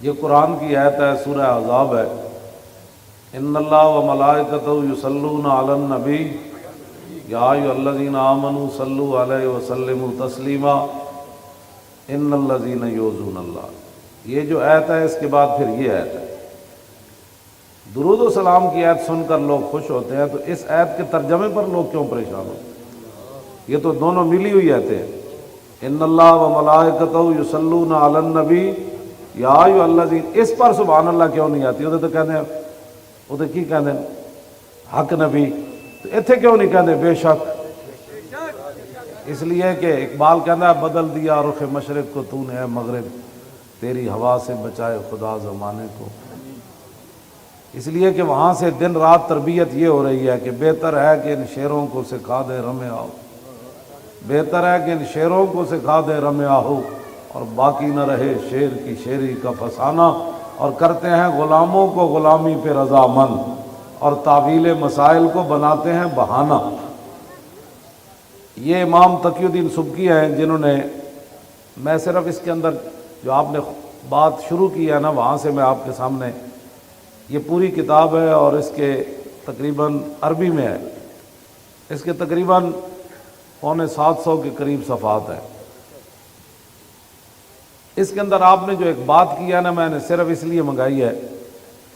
یہ قرآن کی آیت ہے، سورہ احزاب ہے۔ ان اللہ و ملائکتہ یصلون علی النبی یا ایھا الذین آمنوا صلوا علیہ وسلموا تسلیما ان الذین یؤذون اللہ۔ یہ جو آیت ہے اس کے بعد پھر یہ آیت ہے۔ درود و سلام کی آیت سن کر لوگ خوش ہوتے ہیں، تو اس آیت کے ترجمے پر لوگ کیوں پریشان ہوتے ہیں؟ یہ تو دونوں ملی ہوئی آیتیں ہیں۔ ان اللہ و ملائکتہ یصلون علی النبی یا ایھا الذین، اس پر سبحان اللہ کیوں نہیں آتی؟ وہ تو کہتے ہیں، وہ تو کی کہتے ہیں حق نبی، تو اتنے کیوں نہیں کہتے بے شک؟ اس لیے کہ اقبال کہتا ہے بدل دیا رخ مشرق کو تو نے اے مغرب، تیری ہوا سے بچائے خدا زمانے کو۔ اس لیے کہ وہاں سے دن رات تربیت یہ ہو رہی ہے کہ بہتر ہے کہ ان شعروں کو سکھا دے رمے آؤ، بہتر ہے کہ ان شعروں کو سکھا دے رمے آؤ، اور باقی نہ رہے شعر کی شعری کا فسانہ، اور کرتے ہیں غلاموں کو غلامی پہ رضامند، اور تعویل مسائل کو بناتے ہیں بہانہ۔ یہ امام تقی الدین سبکی ہیں جنہوں نے، میں صرف اس کے اندر جو آپ نے بات شروع کی ہے نا وہاں سے میں آپ کے سامنے، یہ پوری کتاب ہے اور اس کے تقریباً عربی میں ہے، اس کے تقریباً 750 کے قریب صفحات ہیں۔ اس کے اندر آپ نے جو ایک بات کی ہے نا، میں نے صرف اس لیے منگائی ہے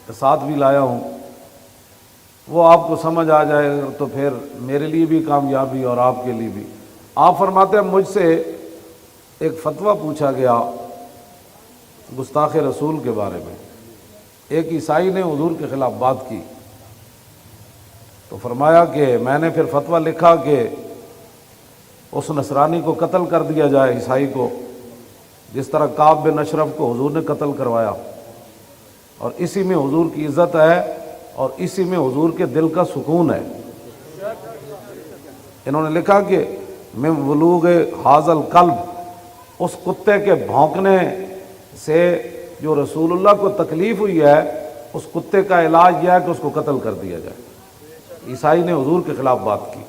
کہ ساتھ بھی لایا ہوں، وہ آپ کو سمجھ آ جائے تو پھر میرے لیے بھی کامیابی اور آپ کے لیے بھی۔ آپ فرماتے ہیں مجھ سے ایک فتویٰ پوچھا گیا گستاخ رسول کے بارے میں، ایک عیسائی نے حضور کے خلاف بات کی، تو فرمایا کہ میں نے پھر فتویٰ لکھا کہ اس نصرانی کو قتل کر دیا جائے، عیسائی کو، جس طرح کعب بن اشرف کو حضور نے قتل کروایا، اور اسی میں حضور کی عزت ہے اور اسی میں حضور کے دل کا سکون ہے۔ انہوں نے لکھا کہ من ولوغ ھذا القلب، اس کتے کے بھونکنے سے جو رسول اللہ کو تکلیف ہوئی ہے، اس کتے کا علاج یہ ہے کہ اس کو قتل کر دیا جائے۔ عیسائی نے حضور کے خلاف بات کی۔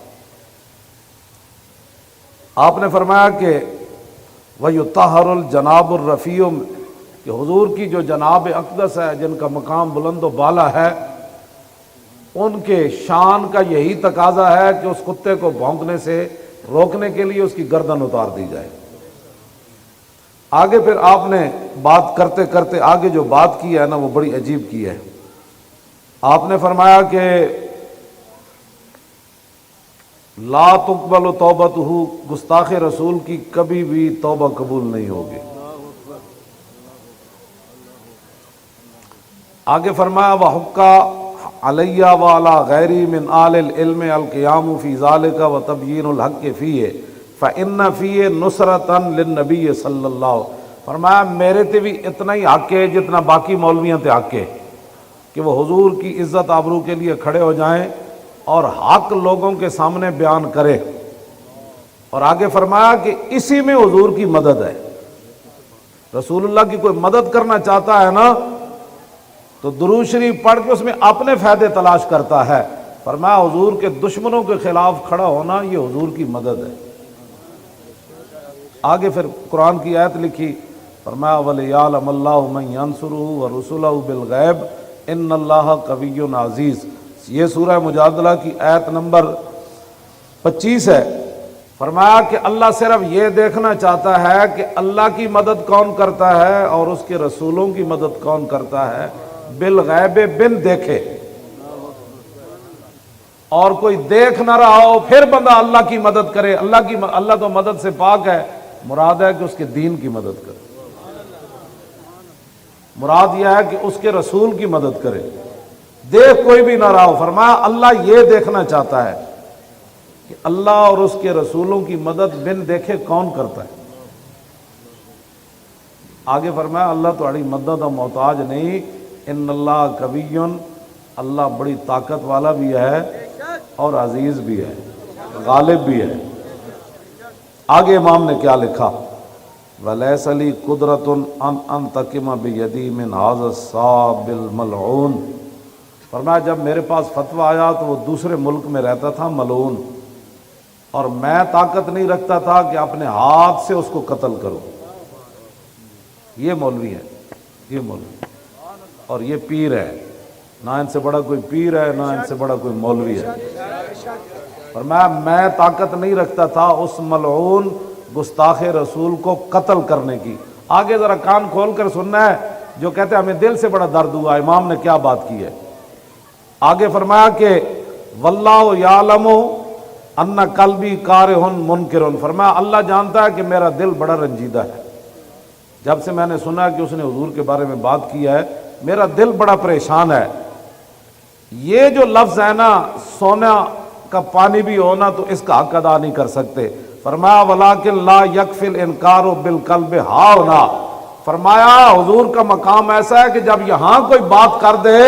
آپ نے فرمایا کہ وَيُطَہَّرُ الْجَنَابُ الرَّفِيعُ، کہ حضور کی جو جناب اقدس ہے، جن کا مقام بلند و بالا ہے، ان کے شان کا یہی تقاضا ہے کہ اس کتے کو بھونکنے سے روکنے کے لیے اس کی گردن اتار دی جائے۔ آگے پھر آپ نے بات کرتے کرتے آگے جو بات کی ہے نا وہ بڑی عجیب کی ہے۔ آپ نے فرمایا کہ لا تقبل توبتہ، گستاخ رسول کی کبھی بھی توبہ قبول نہیں ہوگی۔ آگے فرمایا وَحُقَّ عَلَيَّ وَعَلَى غَيْرِي مِنْ آلِ الْعِلْمِ الْقِيَامُ فِي ذَلِكَ وَتَبْيِينُ الْحَقِّ فِيهِ فَإِنَّ فِيهِ نُصْرَةً لِلنَّبِيِّ صلی اللہ علیہ وسلم۔ فرمایا میرے تے بھی اتنا ہی حق ہے جتنا باقی مولویاں تے حق ہے کہ وہ حضور کی عزت آبرو کے لیے کھڑے ہو جائیں اور حق لوگوں کے سامنے بیان کرے۔ اور آگے فرمایا کہ اسی میں حضور کی مدد ہے۔ رسول اللہ کی کوئی مدد کرنا چاہتا ہے نا تو درود شریف پڑھ کے اس میں اپنے فائدے تلاش کرتا ہے۔ فرمایا حضور کے دشمنوں کے خلاف کھڑا ہونا یہ حضور کی مدد ہے۔ آگے پھر قرآن کی آیت لکھی، فرمایا وَلِيَعْلَمَ اللَّهُ مَن يَنصُرُهُ وَرُسُلَهُ بِالْغَيْبِ إِنَّ اللَّهَ قَوِيٌّ عَزِيزٌ۔ یہ سورہ مجادلہ کی آیت نمبر 25 ہے۔ فرمایا کہ اللہ صرف یہ دیکھنا چاہتا ہے کہ اللہ کی مدد کون کرتا ہے اور اس کے رسولوں کی مدد کون کرتا ہے، بالغیب، بن دیکھے۔ اور کوئی دیکھ نہ رہا ہو پھر بندہ اللہ کی مدد کرے، اللہ تو مدد سے پاک ہے، مراد ہے کہ اس کے دین کی مدد کرے، مراد یہ ہے کہ اس کے رسول کی مدد کرے، دیکھ کوئی بھی نہ رہا ہو۔ فرمایا اللہ یہ دیکھنا چاہتا ہے کہ اللہ اور اس کے رسولوں کی مدد بن دیکھے کون کرتا ہے۔ آگے فرمایا اللہ تمہاری مدد اور محتاج نہیں، ان اللہ قوی، اللہ بڑی طاقت والا بھی ہے اور عزیز بھی ہے، غالب بھی ہے۔ آگے امام نے کیا لکھا، وَلَيْسَ لِي قُدْرَةٌ أَنْ أَنْتَقِمَ بِيَدِي مِنْ هَذَا الصَّابِّ الْمَلْعُونِ۔ فرمایا جب میرے پاس فتویٰ آیا تو وہ دوسرے ملک میں رہتا تھا، ملعون، اور میں طاقت نہیں رکھتا تھا کہ اپنے ہاتھ سے اس کو قتل کروں۔ یہ مولوی ہے۔ یہ مولوی اور یہ پیر ہے، نہ ان سے بڑا کوئی پیر ہے نہ ان سے بڑا کوئی مولوی ہے۔ اور میں طاقت نہیں رکھتا تھا اس ملعون گستاخ رسول کو قتل کرنے کی۔ آگے ذرا کان کھول کر سننا ہے، جو کہتے ہیں ہمیں دل سے بڑا درد ہوا امام نے کیا بات کی ہے۔ آگے فرمایا کہ واللہ یعلم ان قلبی کارہ منکر، فرمایا اللہ جانتا ہے کہ میرا دل بڑا رنجیدہ ہے۔ جب سے میں نے سنا کہ اس نے حضور کے بارے میں بات کی ہے میرا دل بڑا پریشان ہے۔ یہ جو لفظ ہے نا، سونا کا پانی بھی ہونا تو اس کا حق ادا نہیں کر سکتے۔ فرمایا ولیکن لا یکفی الانکار بالقلب ہاؤنا، فرمایا حضور کا مقام ایسا ہے کہ جب یہاں کوئی بات کر دے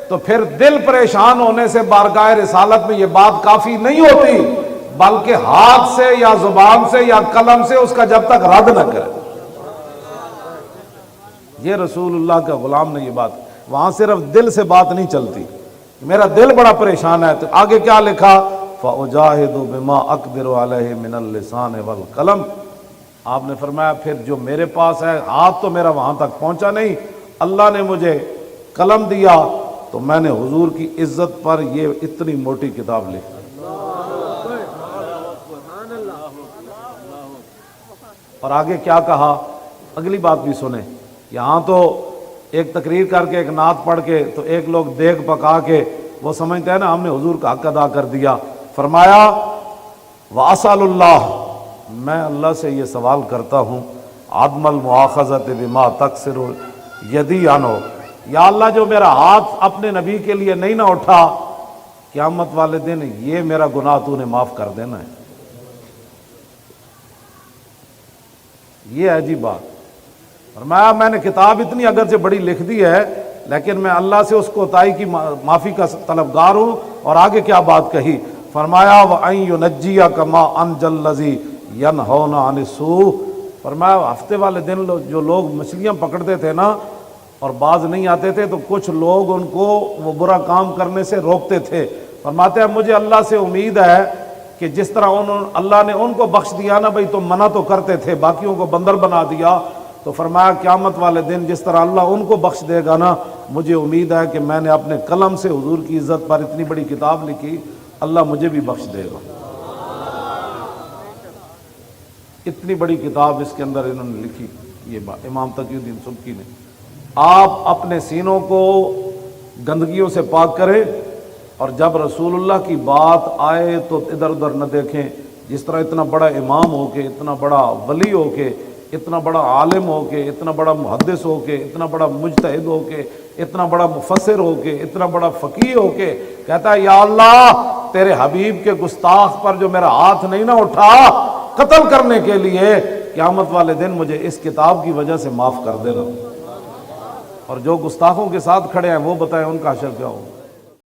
تو پھر دل پریشان ہونے سے بارگاہ رسالت میں یہ بات کافی نہیں ہوتی، بلکہ ہاتھ سے یا زبان سے یا قلم سے اس کا جب تک رد نہ کرے۔ یہ رسول اللہ کا غلام نے یہ بات، وہاں صرف دل سے بات نہیں چلتی، میرا دل بڑا پریشان ہے۔ تو آگے کیا لکھا؟ فَأُجَاهِدُ بِمَا أَقْدِرُ عَلَيْهِ مِنَ اللِّسَانِ وَالْقَلَمِ، آپ نے فرمایا پھر جو میرے پاس ہے، ہاتھ تو میرا وہاں تک پہنچا نہیں، اللہ نے مجھے قلم دیا تو میں نے حضور کی عزت پر یہ اتنی موٹی کتاب لکھی۔ اور آگے کیا کہا، اگلی بات بھی سنیں۔ یہاں تو ایک تقریر کر کے ایک نعت پڑھ کے تو ایک لوگ دیگ پکا کے وہ سمجھتے ہیں نا ہم نے حضور کا حق ادا کر دیا۔ فرمایا وَأَسْأَلُ اللَّهَ، میں اللہ سے یہ سوال کرتا ہوں، عدم المؤاخذۃ بما تقصر یدی عنہ، یا اللہ جو میرا ہاتھ اپنے نبی کے لیے نہیں نہ اٹھا، قیامت والے دن یہ میرا گناہ تو نے معاف کر دینا ہے۔ یہ عجیب بات۔ فرمایا میں نے کتاب اتنی اگرچہ بڑی لکھ دی ہے لیکن میں اللہ سے اس کوتاہی کی معافی کا طلبگار ہوں۔ اور آگے کیا بات کہی، فرمایا وَأَن يُنَجِّيَكَ مَا أَنْجَى الَّذِي يَنْهَوْنَ عَنِ السُّوءِ، فرمایا ہفتے والے دن جو لوگ مچھلیاں پکڑتے تھے نا اور باز نہیں آتے تھے تو کچھ لوگ ان کو وہ برا کام کرنے سے روکتے تھے۔ فرماتے ہیں مجھے اللہ سے امید ہے کہ جس طرح اللہ نے ان کو بخش دیا نا، بھئی تم منع تو کرتے تھے باقیوں کو بندر بنا دیا، تو فرمایا قیامت والے دن جس طرح اللہ ان کو بخش دے گا نا، مجھے امید ہے کہ میں نے اپنے قلم سے حضور کی عزت پر اتنی بڑی کتاب لکھی، اللہ مجھے بھی بخش دے گا۔ اتنی بڑی کتاب اس کے اندر انہوں نے لکھی، یہ امام تقی الدین سبکی نے۔ آپ اپنے سینوں کو گندگیوں سے پاک کریں اور جب رسول اللہ کی بات آئے تو ادھر ادھر نہ دیکھیں۔ جس طرح اتنا بڑا امام ہو کے، اتنا بڑا ولی ہو کے، اتنا بڑا عالم ہو کے، اتنا بڑا محدث ہو کے، اتنا بڑا مجتہد ہو کے، اتنا بڑا مفسر ہو کے، اتنا بڑا فقیہ ہو کے کہتا ہے یا اللہ تیرے حبیب کے گستاخ پر جو میرا ہاتھ نہیں نہ اٹھا قتل کرنے کے لیے، قیامت والے دن مجھے اس کتاب کی وجہ سے معاف کر دینا۔ اور جو گستاخوں کے ساتھ کھڑے ہیں وہ بتائیں ان کا حشر کیا ہوگا۔